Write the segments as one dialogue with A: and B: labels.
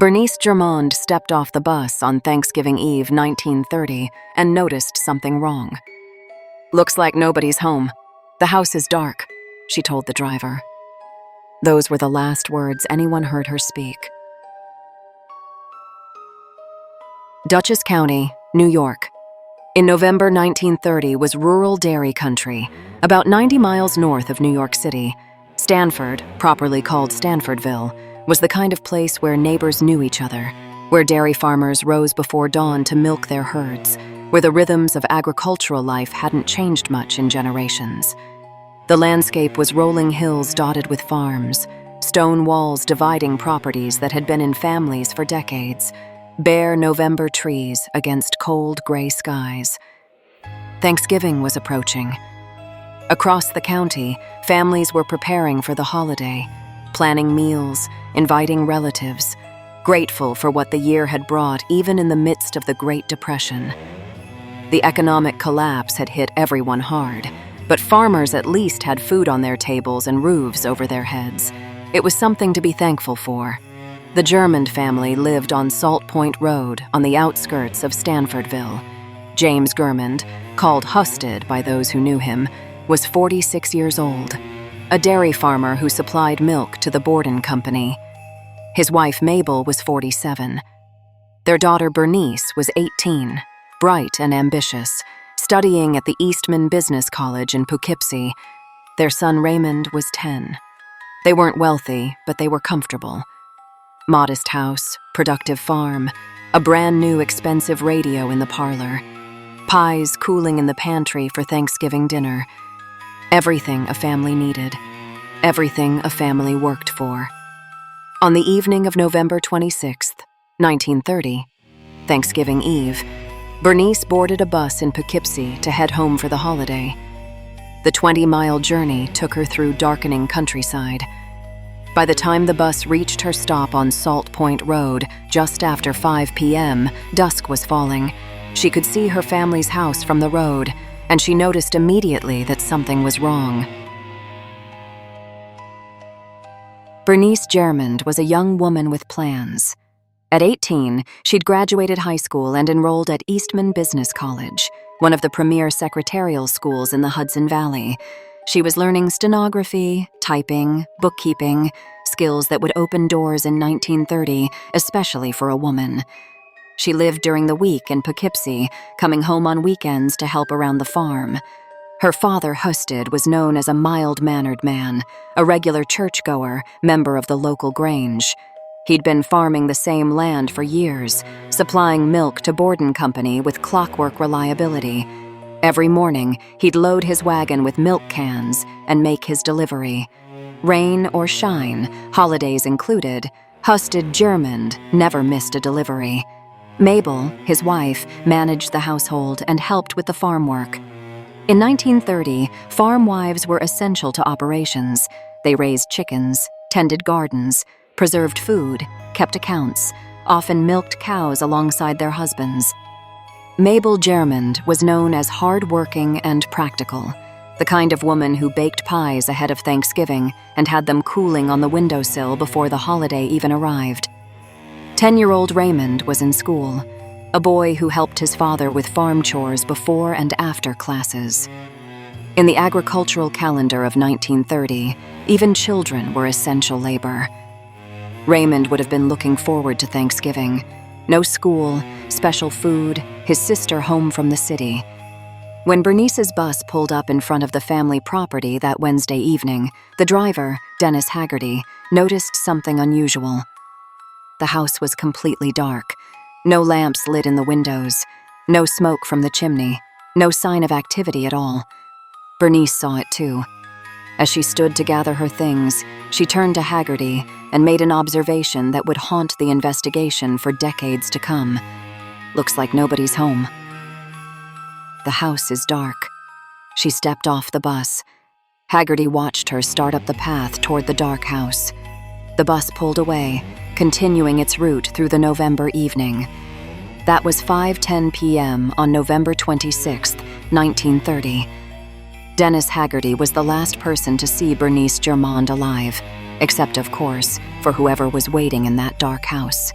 A: Bernice Germond stepped off the bus on Thanksgiving Eve 1930 and noticed something wrong. "Looks like nobody's home. The house is dark," she told the driver. Those were the last words anyone heard her speak. Dutchess County, New York. In November 1930 was rural dairy country, about 90 miles north of New York City. Stanford, properly called Stanfordville, was the kind of place where neighbors knew each other, where dairy farmers rose before dawn to milk their herds, where the rhythms of agricultural life hadn't changed much in generations. The landscape was rolling hills dotted with farms, stone walls dividing properties that had been in families for decades, bare November trees against cold gray skies. Thanksgiving was approaching. Across the county, families were preparing for the holiday, planning meals, inviting relatives, grateful for what the year had brought even in the midst of the Great Depression. The economic collapse had hit everyone hard, but farmers at least had food on their tables and roofs over their heads. It was something to be thankful for. The Germond family lived on Salt Point Road on the outskirts of Stanfordville. James Germond, called Husted by those who knew him, was 46 years old, a dairy farmer who supplied milk to the Borden Company. His wife Mabel was 47. Their daughter Bernice was 18, bright and ambitious, studying at the Eastman Business College in Poughkeepsie. Their son Raymond was 10. They weren't wealthy, but they were comfortable. Modest house, productive farm, a brand new expensive radio in the parlor, pies cooling in the pantry for Thanksgiving dinner. Everything a family needed, everything a family worked for. On the evening of November 26th, 1930, Thanksgiving Eve, Bernice boarded a bus in Poughkeepsie to head home for the holiday. The 20-mile journey took her through darkening countryside. By the time the bus reached her stop on Salt Point Road, just after 5 p.m., dusk was falling. She could see her family's house from the road, and she noticed immediately that something was wrong. Bernice Germond was a young woman with plans. At 18, she'd graduated high school and enrolled at Eastman Business College, one of the premier secretarial schools in the Hudson Valley. She was learning stenography, typing, bookkeeping, skills that would open doors in 1930, especially for a woman. She lived during the week in Poughkeepsie, coming home on weekends to help around the farm. Her father, Husted, was known as a mild-mannered man, a regular churchgoer, member of the local grange. He'd been farming the same land for years, supplying milk to Borden Company with clockwork reliability. Every morning, he'd load his wagon with milk cans and make his delivery. Rain or shine, holidays included, Husted Germond never missed a delivery. Mabel, his wife, managed the household and helped with the farm work. In 1930, farm wives were essential to operations. They raised chickens, tended gardens, preserved food, kept accounts, often milked cows alongside their husbands. Mabel Germond was known as hard-working and practical, the kind of woman who baked pies ahead of Thanksgiving and had them cooling on the windowsill before the holiday even arrived. 10-year-old Raymond was in school, a boy who helped his father with farm chores before and after classes. In the agricultural calendar of 1930, even children were essential labor. Raymond would have been looking forward to Thanksgiving. No school, special food, his sister home from the city. When Bernice's bus pulled up in front of the family property that Wednesday evening, the driver, Dennis Haggerty, noticed something unusual. The house was completely dark. No lamps lit in the windows, no smoke from the chimney, no sign of activity at all. Bernice saw it too. As she stood to gather her things, she turned to Haggerty and made an observation that would haunt the investigation for decades to come. "Looks like nobody's home." "The house is dark." She stepped off the bus. Haggerty watched her start up the path toward the dark house. The bus pulled away, continuing its route through the November evening. That was 5:10 p.m. on November 26, 1930. Dennis Haggerty was the last person to see Bernice Germond alive, except, of course, for whoever was waiting in that dark house.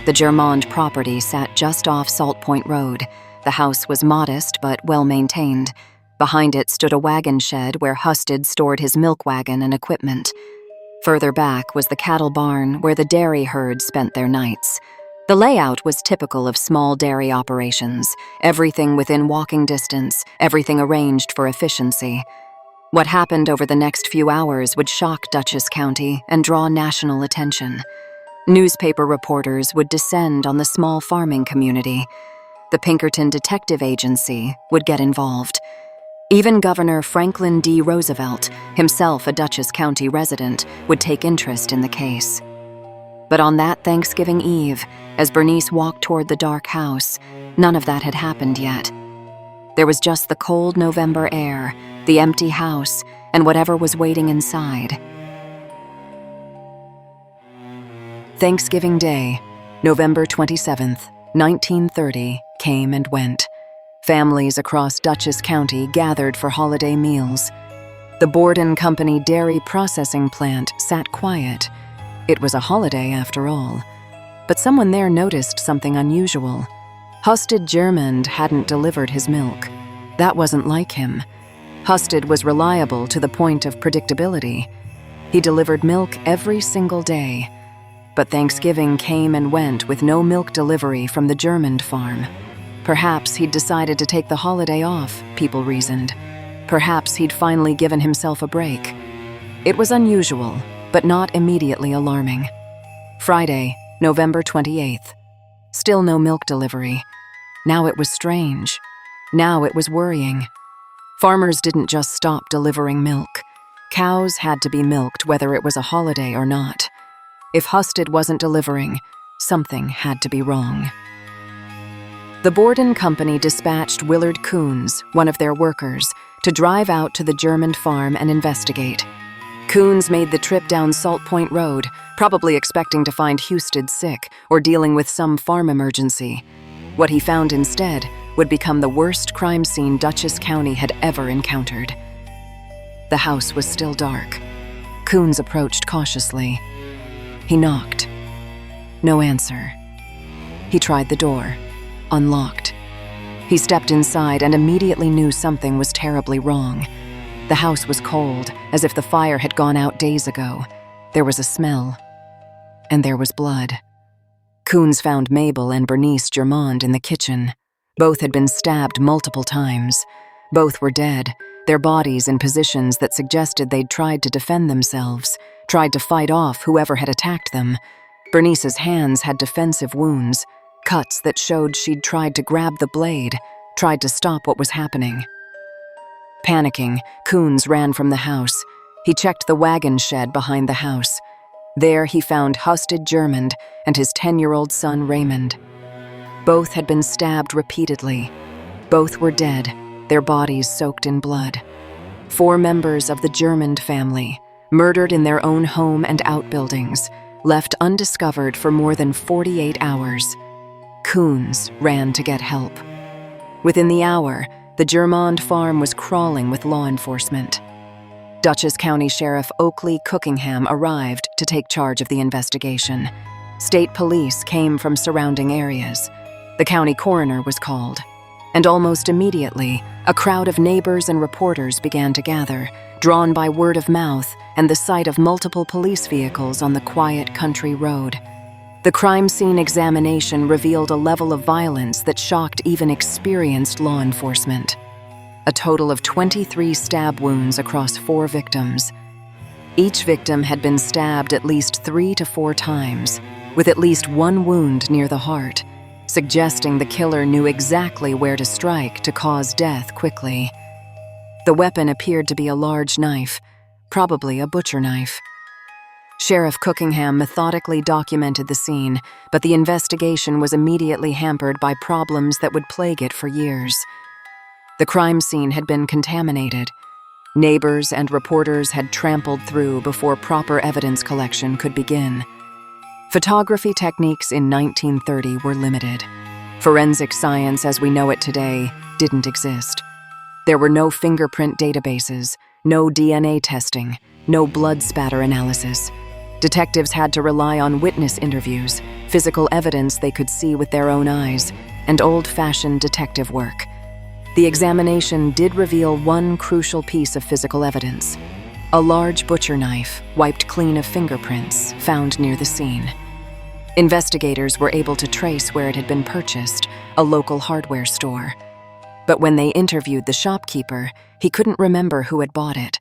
A: The Germond property sat just off Salt Point Road. The house was modest but well-maintained. Behind it stood a wagon shed where Husted stored his milk wagon and equipment. Further back was the cattle barn where the dairy herd spent their nights. The layout was typical of small dairy operations, everything within walking distance, everything arranged for efficiency. What happened over the next few hours would shock Dutchess County and draw national attention. Newspaper reporters would descend on the small farming community. The Pinkerton Detective Agency would get involved. Even Governor Franklin D. Roosevelt, himself a Dutchess County resident, would take interest in the case. But on that Thanksgiving Eve, as Bernice walked toward the dark house, none of that had happened yet. There was just the cold November air, the empty house, and whatever was waiting inside. Thanksgiving Day, November 27th, 1930, came and went. Families across Dutchess County gathered for holiday meals. The Borden Company dairy processing plant sat quiet. It was a holiday after all. But someone there noticed something unusual. Husted Germond hadn't delivered his milk. That wasn't like him. Husted was reliable to the point of predictability. He delivered milk every single day. But Thanksgiving came and went with no milk delivery from the Germond farm. Perhaps he'd decided to take the holiday off, people reasoned. Perhaps he'd finally given himself a break. It was unusual, but not immediately alarming. Friday, November 28th. Still no milk delivery. Now it was strange. Now it was worrying. Farmers didn't just stop delivering milk. Cows had to be milked whether it was a holiday or not. If Husted wasn't delivering, something had to be wrong. The Borden Company dispatched Willard Coons, one of their workers, to drive out to the Germond farm and investigate. Coons made the trip down Salt Point Road, probably expecting to find Husted sick or dealing with some farm emergency. What he found instead would become the worst crime scene Dutchess County had ever encountered. The house was still dark. Coons approached cautiously. He knocked. No answer. He tried the door. Unlocked. He stepped inside and immediately knew something was terribly wrong. The house was cold, as if the fire had gone out days ago. There was a smell. And there was blood. Coons found Mabel and Bernice Germond in the kitchen. Both had been stabbed multiple times. Both were dead, their bodies in positions that suggested they'd tried to defend themselves, tried to fight off whoever had attacked them. Bernice's hands had defensive wounds, cuts that showed she'd tried to grab the blade, tried to stop what was happening. Panicking, Coons ran from the house. He checked the wagon shed behind the house. There he found Husted Germond and his 10-year-old son Raymond. Both had been stabbed repeatedly. Both were dead, their bodies soaked in blood. 4 members of the Germond family, murdered in their own home and outbuildings, left undiscovered for more than 48 hours. Coons ran to get help. Within the hour, the Germond farm was crawling with law enforcement. Dutchess County Sheriff Oakleigh Cookingham arrived to take charge of the investigation. State police came from surrounding areas. The county coroner was called. And almost immediately, a crowd of neighbors and reporters began to gather, drawn by word of mouth and the sight of multiple police vehicles on the quiet country road. The crime scene examination revealed a level of violence that shocked even experienced law enforcement. A total of 23 stab wounds across 4 victims. Each victim had been stabbed at least 3 to 4 times, with at least 1 wound near the heart, suggesting the killer knew exactly where to strike to cause death quickly. The weapon appeared to be a large knife, probably a butcher knife. Sheriff Cookingham methodically documented the scene, but the investigation was immediately hampered by problems that would plague it for years. The crime scene had been contaminated. Neighbors and reporters had trampled through before proper evidence collection could begin. Photography techniques in 1930 were limited. Forensic science as we know it today didn't exist. There were no fingerprint databases, no DNA testing, no blood spatter analysis. Detectives had to rely on witness interviews, physical evidence they could see with their own eyes, and old-fashioned detective work. The examination did reveal one crucial piece of physical evidence: a large butcher knife, wiped clean of fingerprints, found near the scene. Investigators were able to trace where it had been purchased, a local hardware store. But when they interviewed the shopkeeper, he couldn't remember who had bought it.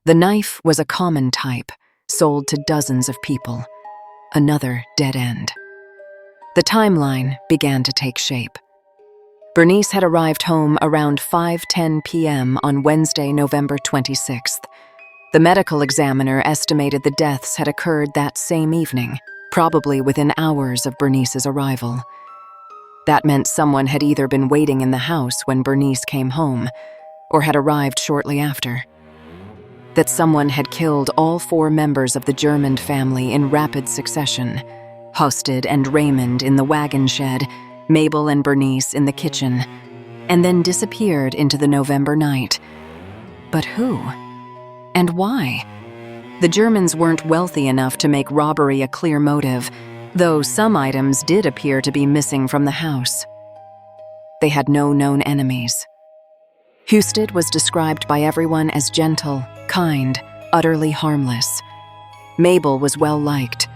A: The knife was a common type, sold to dozens of people. Another dead end. The timeline began to take shape. Bernice had arrived home around 5:10 p.m. on Wednesday, November 26th. The medical examiner estimated the deaths had occurred that same evening, probably within hours of Bernice's arrival. That meant someone had either been waiting in the house when Bernice came home, or had arrived shortly after. That someone had killed all 4 members of the Germond family in rapid succession: Husted and Raymond in the wagon shed, Mabel and Bernice in the kitchen, and then disappeared into the November night. But who? And why? The Germans weren't wealthy enough to make robbery a clear motive, though some items did appear to be missing from the house. They had no known enemies. Husted was described by everyone as gentle, kind, utterly harmless. Mabel was well-liked.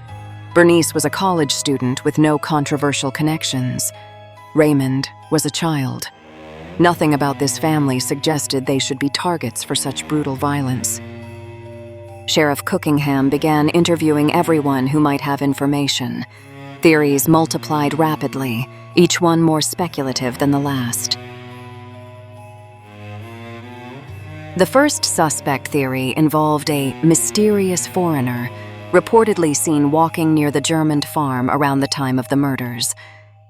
A: Bernice was a college student with no controversial connections. Raymond was a child. Nothing about this family suggested they should be targets for such brutal violence. Sheriff Cookingham began interviewing everyone who might have information. Theories multiplied rapidly, each one more speculative than the last. The first suspect theory involved a mysterious foreigner, reportedly seen walking near the Germond farm around the time of the murders.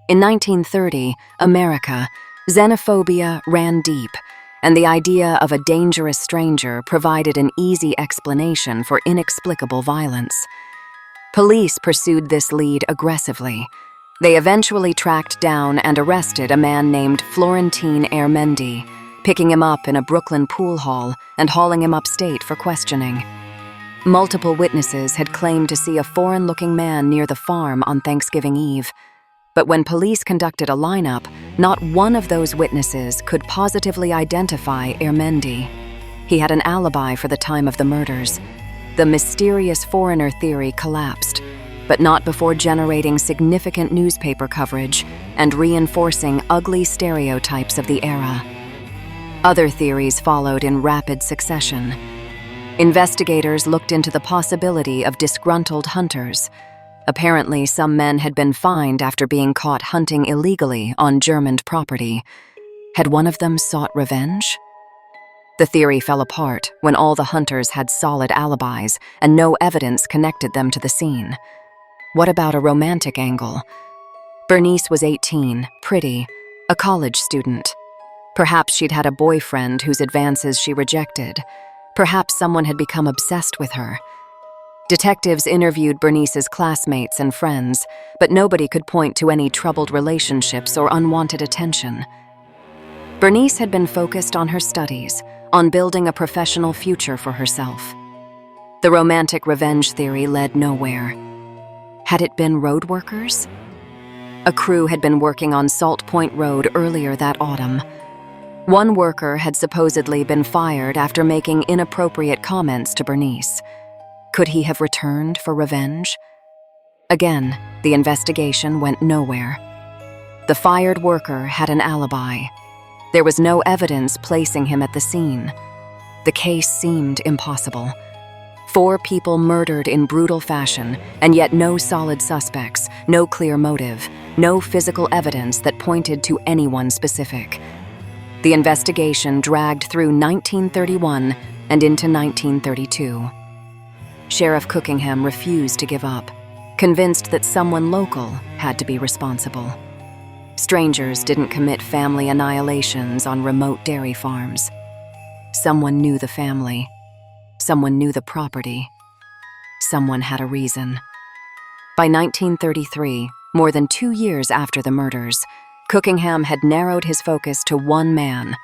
A: In 1930, America, xenophobia ran deep, and the idea of a dangerous stranger provided an easy explanation for inexplicable violence. Police pursued this lead aggressively. They eventually tracked down and arrested a man named Florentine Ermendi, picking him up in a Brooklyn pool hall and hauling him upstate for questioning. Multiple witnesses had claimed to see a foreign-looking man near the farm on Thanksgiving Eve. But when police conducted a lineup, not one of those witnesses could positively identify Ermendi. He had an alibi for the time of the murders. The mysterious foreigner theory collapsed, but not before generating significant newspaper coverage and reinforcing ugly stereotypes of the era. Other theories followed in rapid succession. Investigators looked into the possibility of disgruntled hunters. Apparently, some men had been fined after being caught hunting illegally on German property. Had one of them sought revenge? The theory fell apart when all the hunters had solid alibis and no evidence connected them to the scene. What about a romantic angle? Bernice was 18, pretty, a college student. Perhaps she'd had a boyfriend whose advances she rejected. Perhaps someone had become obsessed with her. Detectives interviewed Bernice's classmates and friends, but nobody could point to any troubled relationships or unwanted attention. Bernice had been focused on her studies, on building a professional future for herself. The romantic revenge theory led nowhere. Had it been road workers? A crew had been working on Salt Point Road earlier that autumn. One worker had supposedly been fired after making inappropriate comments to Bernice. Could he have returned for revenge? Again, the investigation went nowhere. The fired worker had an alibi. There was no evidence placing him at the scene. The case seemed impossible. 4 people murdered in brutal fashion, and yet no solid suspects, no clear motive, no physical evidence that pointed to anyone specific. The investigation dragged through 1931 and into 1932. Sheriff Cookingham refused to give up, convinced that someone local had to be responsible. Strangers didn't commit family annihilations on remote dairy farms. Someone knew the family. Someone knew the property. Someone had a reason. By 1933, more than 2 years after the murders, Cookingham had narrowed his focus to one man,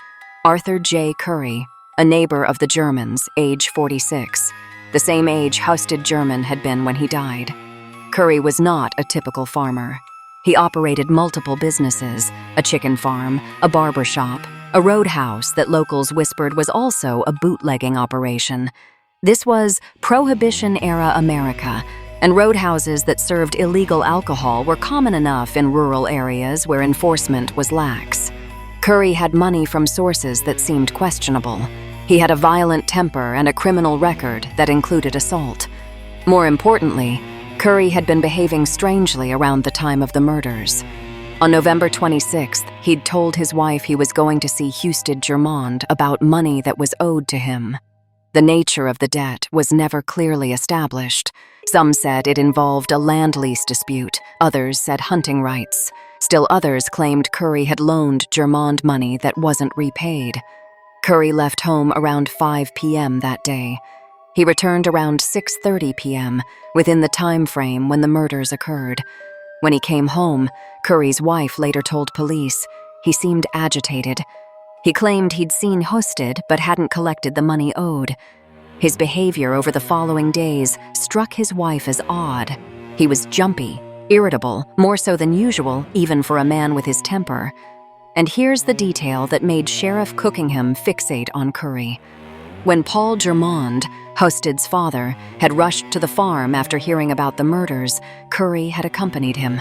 A: Arthur J. Curry, a neighbor of the Germans, age 46. the same age Husted Germond had been when he died. Curry was not a typical farmer. He operated multiple businesses, a chicken farm, a barber shop, a roadhouse that locals whispered was also a bootlegging operation. This was Prohibition-era America, and roadhouses that served illegal alcohol were common enough in rural areas where enforcement was lax. Curry had money from sources that seemed questionable. He had a violent temper and a criminal record that included assault. More importantly, Curry had been behaving strangely around the time of the murders. On November 26th, he'd told his wife he was going to see Husted Germond about money that was owed to him. The nature of the debt was never clearly established. Some said it involved a land lease dispute, others said hunting rights. Still others claimed Curry had loaned Germond money that wasn't repaid. Curry left home around 5 p.m. that day. He returned around 6:30 p.m., within the time frame when the murders occurred. When he came home, Curry's wife later told police he seemed agitated. He claimed he'd seen Husted but hadn't collected the money owed. His behavior over the following days struck his wife as odd. He was jumpy, irritable, more so than usual, even for a man with his temper. And here's the detail that made Sheriff Cookingham fixate on Curry. When Paul Germond, Husted's father, had rushed to the farm after hearing about the murders, Curry had accompanied him.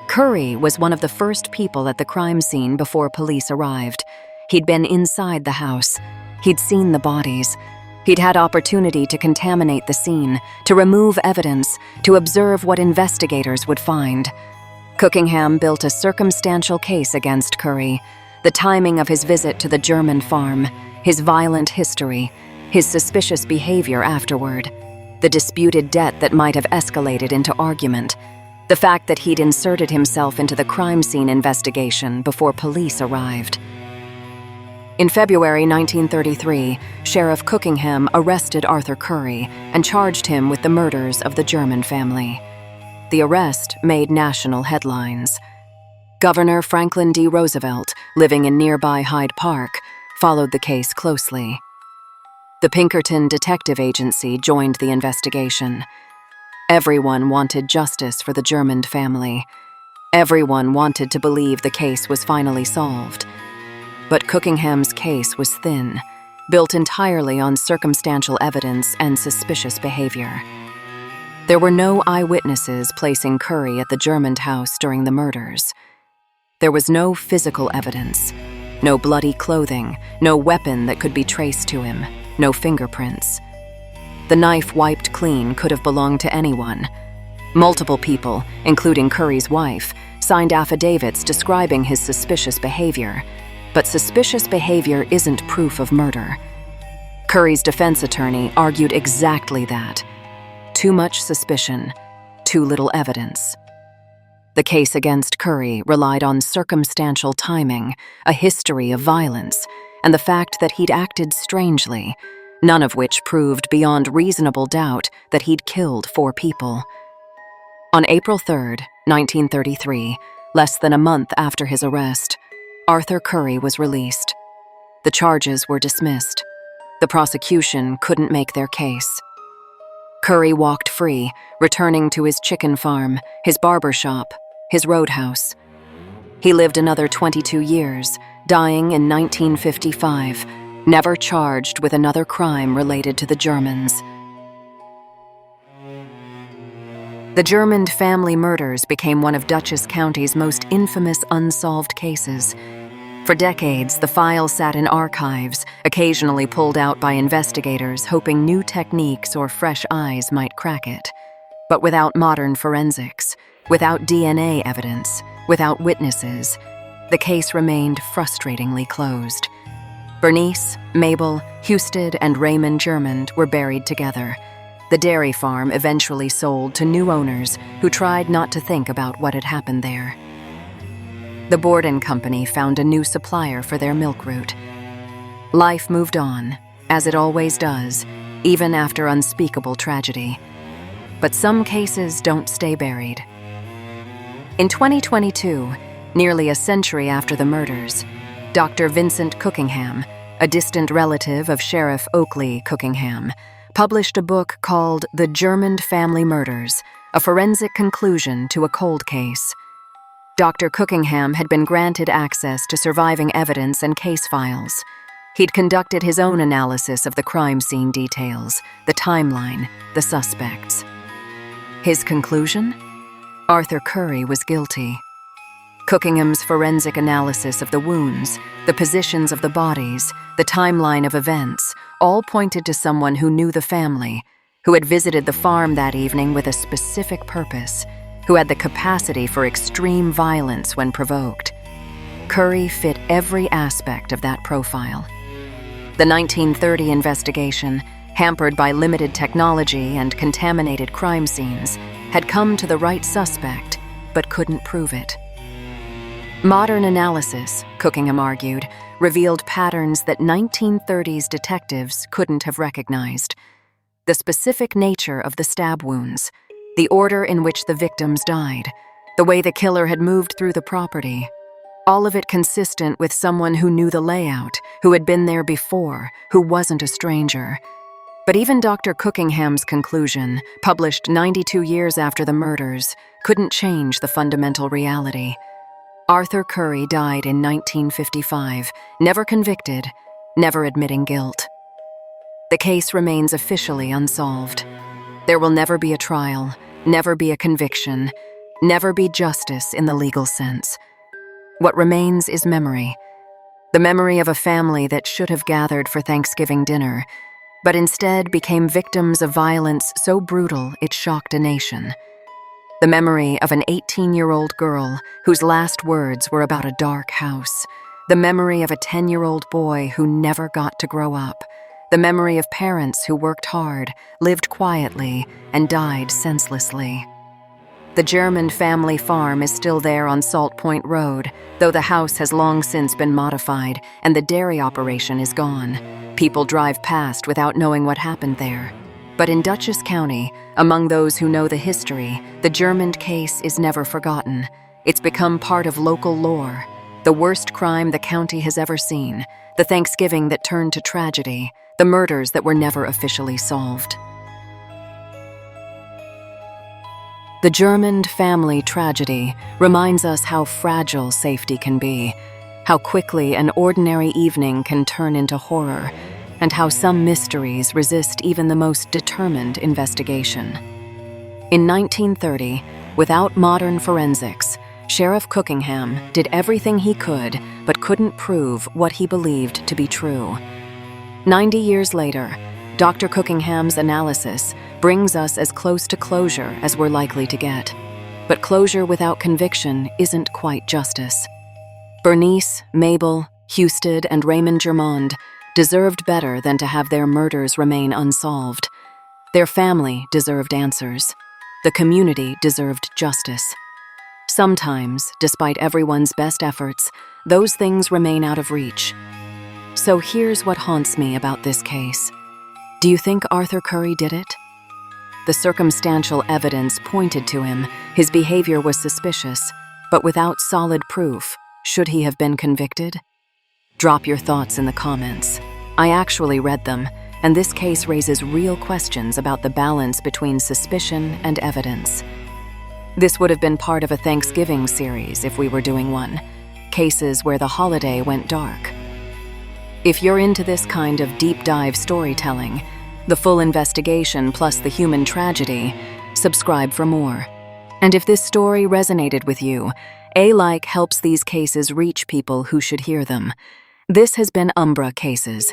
A: Curry was one of the first people at the crime scene before police arrived. He'd been inside the house. He'd seen the bodies. He'd had opportunity to contaminate the scene, to remove evidence, to observe what investigators would find. Cookingham built a circumstantial case against Curry: the timing of his visit to the Germond farm, his violent history, his suspicious behavior afterward, the disputed debt that might have escalated into argument, the fact that he'd inserted himself into the crime scene investigation before police arrived. In February 1933, Sheriff Cookingham arrested Arthur Curry and charged him with the murders of the Germond family. The arrest made national headlines. Governor Franklin D. Roosevelt, living in nearby Hyde Park, followed the case closely. The Pinkerton Detective Agency joined the investigation. Everyone wanted justice for the Germond family. Everyone wanted to believe the case was finally solved. But Cookingham's case was thin, built entirely on circumstantial evidence and suspicious behavior. There were no eyewitnesses placing Curry at the Germond house during the murders. There was no physical evidence, no bloody clothing, no weapon that could be traced to him, no fingerprints. The knife wiped clean could have belonged to anyone. Multiple people, including Curry's wife, signed affidavits describing his suspicious behavior. But suspicious behavior isn't proof of murder. Curry's defense attorney argued exactly that. Too much suspicion, too little evidence. The case against Curry relied on circumstantial timing, a history of violence, and the fact that he'd acted strangely, none of which proved beyond reasonable doubt that he'd killed 4 people. On April 3, 1933, less than a month after his arrest, Arthur Curry was released. The charges were dismissed. The prosecution couldn't make their case. Curry walked free, returning to his chicken farm, his barber shop, his roadhouse. He lived another 22 years, dying in 1955, never charged with another crime related to the Germonds. The Germond family murders became one of Dutchess County's most infamous unsolved cases. For decades, the file sat in archives, occasionally pulled out by investigators hoping new techniques or fresh eyes might crack it. But without modern forensics, without DNA evidence, without witnesses, the case remained frustratingly closed. Bernice, Mabel, Husted, and Raymond Germond were buried together. The dairy farm eventually sold to new owners who tried not to think about what had happened there. The Borden Company found a new supplier for their milk route. Life moved on, as it always does, even after unspeakable tragedy. But some cases don't stay buried. In 2022, nearly a century after the murders, Dr. Vincent Cookingham, a distant relative of Sheriff Oakleigh Cookingham, published a book called The Germond Family Murders, a forensic conclusion to a cold case. Dr. Cookingham had been granted access to surviving evidence and case files. He'd conducted his own analysis of the crime scene details, the timeline, the suspects. His conclusion? Arthur Curry was guilty. Cookingham's forensic analysis of the wounds, the positions of the bodies, the timeline of events, all pointed to someone who knew the family, who had visited the farm that evening with a specific purpose, who had the capacity for extreme violence when provoked. Curry fit every aspect of that profile. The 1930 investigation, hampered by limited technology and contaminated crime scenes, had come to the right suspect, but couldn't prove it. Modern analysis, Cookingham argued, revealed patterns that 1930s detectives couldn't have recognized. The specific nature of the stab wounds, the order in which the victims died, the way the killer had moved through the property, all of it consistent with someone who knew the layout, who had been there before, who wasn't a stranger. But even Dr. Cookingham's conclusion, published 92 years after the murders, couldn't change the fundamental reality. Arthur Curry died in 1955, never convicted, never admitting guilt. The case remains officially unsolved. There will never be a trial, never be a conviction, never be justice in the legal sense. What remains is memory. The memory of a family that should have gathered for Thanksgiving dinner, but instead became victims of violence so brutal it shocked a nation. The memory of an 18-year-old girl whose last words were about a dark house. The memory of a 10-year-old boy who never got to grow up. The memory of parents who worked hard, lived quietly, and died senselessly. The Germond family farm is still there on Salt Point Road, though the house has long since been modified and the dairy operation is gone. People drive past without knowing what happened there. But in Dutchess County, among those who know the history, the Germond case is never forgotten. It's become part of local lore. The worst crime the county has ever seen, the Thanksgiving that turned to tragedy, the murders that were never officially solved. The Germond family tragedy reminds us how fragile safety can be, how quickly an ordinary evening can turn into horror, and how some mysteries resist even the most determined investigation. In 1930, without modern forensics, Sheriff Cookingham did everything he could but couldn't prove what he believed to be true. 90 years later, Dr. Cookingham's analysis brings us as close to closure as we're likely to get. But closure without conviction isn't quite justice. Bernice, Mabel, Husted, and Raymond Germond deserved better than to have their murders remain unsolved. Their family deserved answers. The community deserved justice. Sometimes, despite everyone's best efforts, those things remain out of reach. So here's what haunts me about this case. Do you think Arthur Curry did it? The circumstantial evidence pointed to him. His behavior was suspicious, but without solid proof, should he have been convicted? Drop your thoughts in the comments. I actually read them, and this case raises real questions about the balance between suspicion and evidence. This would have been part of a Thanksgiving series if we were doing one, cases where the holiday went dark. If you're into this kind of deep dive storytelling, the full investigation plus the human tragedy, subscribe for more. And if this story resonated with you, a like helps these cases reach people who should hear them. This has been Umbra Cases.